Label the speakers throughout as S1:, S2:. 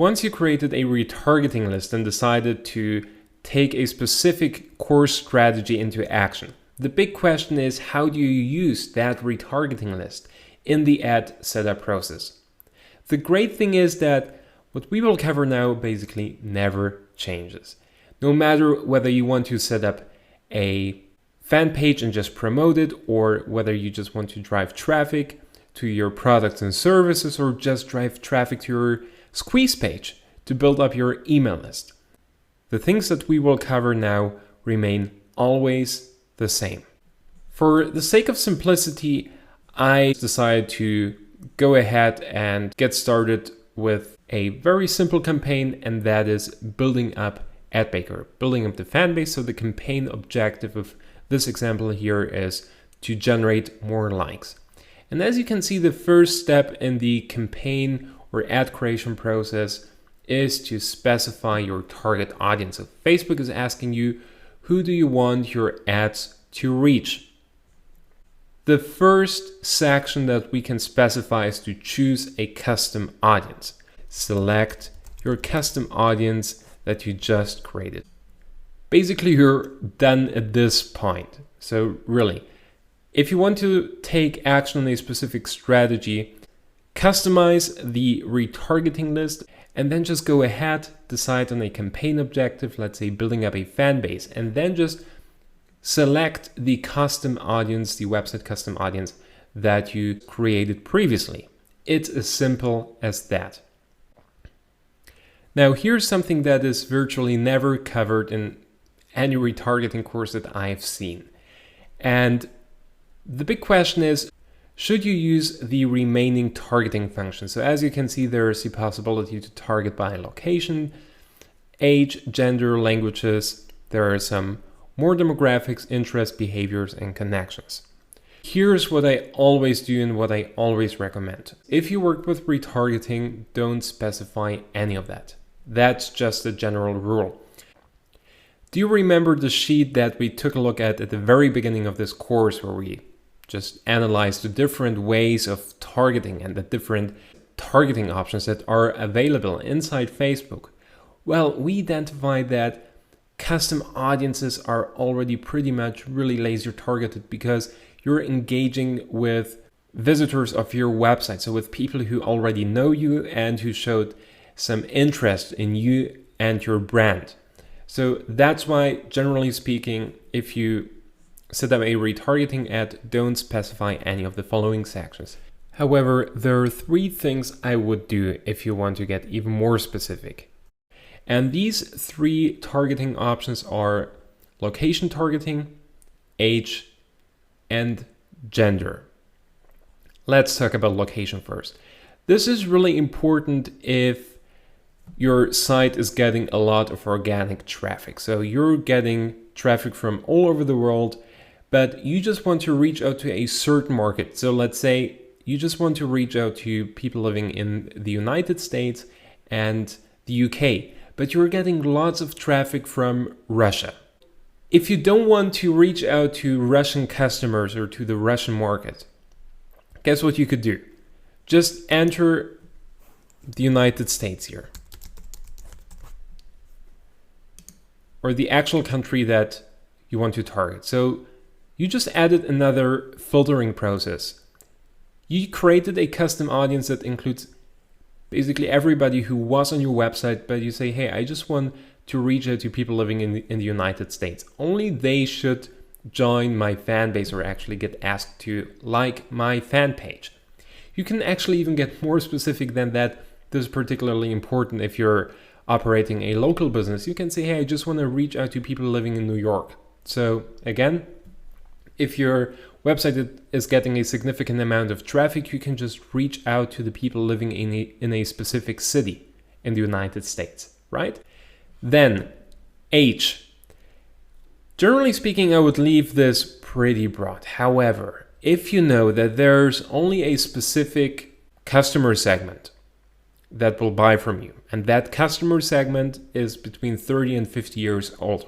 S1: Once you created a retargeting list and decided to take a specific course strategy into action, the big question is, how do you use that retargeting list in the ad setup process? The great thing is that what we will cover now basically never changes. No matter whether you want to set up a fan page and just promote it, or whether you just want to drive traffic to your products and services, or just drive traffic to your squeeze page to build up your email list. The things that we will cover now remain always the same. For the sake of simplicity, I decided to go ahead and get started with a very simple campaign, and that is building up AdBaker, building up the fan base. So the campaign objective of this example here is to generate more likes. And as you can see, the first step in the campaign or ad creation process is to specify your target audience. So Facebook is asking you, who do you want your ads to reach? The first section that we can specify is to choose a custom audience. Select your custom audience that you just created. Basically, you're done at this point. So really, if you want to take action on a specific strategy, customize the retargeting list and then just go ahead, decide on a campaign objective, let's say building up a fan base, and then just select the custom audience, the website custom audience that you created previously. It's as simple as that. Now, here's something that is virtually never covered in any retargeting course that I've seen. And the big question is, should you use the remaining targeting functions? So as you can see, there is the possibility to target by location, age, gender, languages. There are some more demographics, interests, behaviors, and connections. Here's what I always do and what I always recommend. If you work with retargeting, don't specify any of that. That's just a general rule. Do you remember the sheet that we took a look at the very beginning of this course, where we just analyzed the different ways of targeting and the different targeting options that are available inside Facebook? Well, we identified that custom audiences are already pretty much really laser targeted, because you're engaging with visitors of your website. So with people who already know you and who showed some interest in you and your brand. So that's why, generally speaking, if you set up a retargeting ad, don't specify any of the following sections. However, there are 3 things I would do if you want to get even more specific. And these 3 targeting options are location targeting, age, and gender. Let's talk about location first. This is really important if your site is getting a lot of organic traffic. So you're getting traffic from all over the world, but you just want to reach out to a certain market. So let's say you just want to reach out to people living in the United States and the UK, but you're getting lots of traffic from Russia. If you don't want to reach out to Russian customers or to the Russian market, guess what you could do? Just enter the United States here, or the actual country that you want to target. So you just added another filtering process. You created a custom audience that includes basically everybody who was on your website, but you say, hey, I just want to reach out to people living in the United States. Only they should join my fan base or actually get asked to like my fan page. You can actually even get more specific than that. This is particularly important if you're operating a local business. You can say, hey, I just want to reach out to people living in New York. So again, if your website is getting a significant amount of traffic, you can just reach out to the people living in a specific city in the United States, right? Then age. Generally speaking, I would leave this pretty broad. However, if you know that there's only a specific customer segment that will buy from you, and that customer segment is between 30 and 50 years old,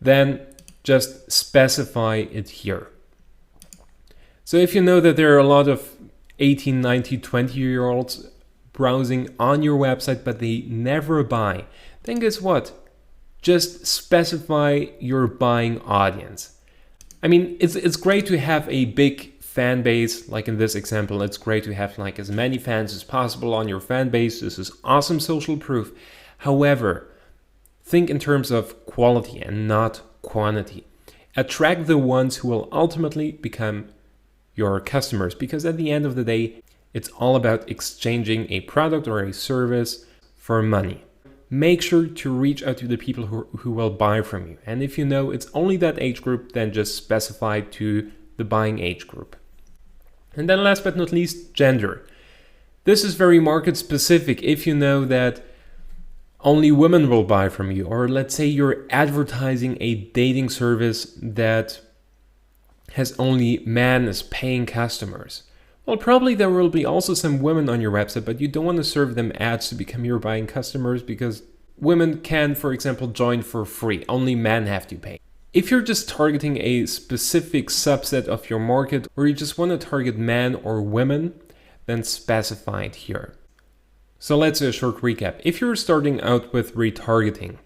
S1: then just specify it here. So if you know that there are a lot of 18, 19, 20-year-olds browsing on your website, but they never buy, then guess what? Just specify your buying audience. I mean, it's great to have a big fan base. Like in this example, it's great to have like as many fans as possible on your fan base. This is awesome social proof. However, think in terms of quality and not quantity. Attract the ones who will ultimately become your customers, because at the end of the day, it's all about exchanging a product or a service for money. Make sure to reach out to the people who will buy from you. And if you know it's only that age group, then just specify to the buying age group. And then last but not least, gender. This is very market specific. If you know that only women will buy from you, or let's say you're advertising a dating service that has only men as paying customers. Well, probably there will be also some women on your website, but you don't want to serve them ads to become your buying customers, because women can, for example, join for free. Only men have to pay. If you're just targeting a specific subset of your market, or you just want to target men or women, then specify it here. So let's do a short recap. If you're starting out with retargeting,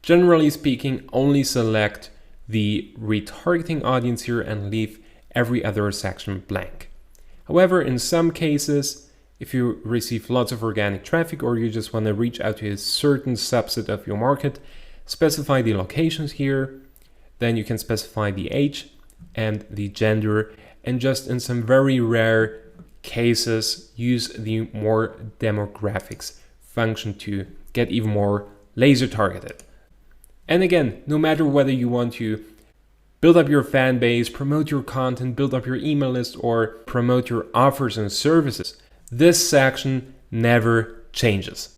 S1: generally speaking, only select the retargeting audience here and leave every other section blank. However, in some cases, if you receive lots of organic traffic or you just want to reach out to a certain subset of your market, specify the locations here. Then you can specify the age and the gender, and just in some very rare cases, use the more demographics function to get even more laser targeted. And again, no matter whether you want to build up your fan base, promote your content, build up your email list, or promote your offers and services, this section never changes.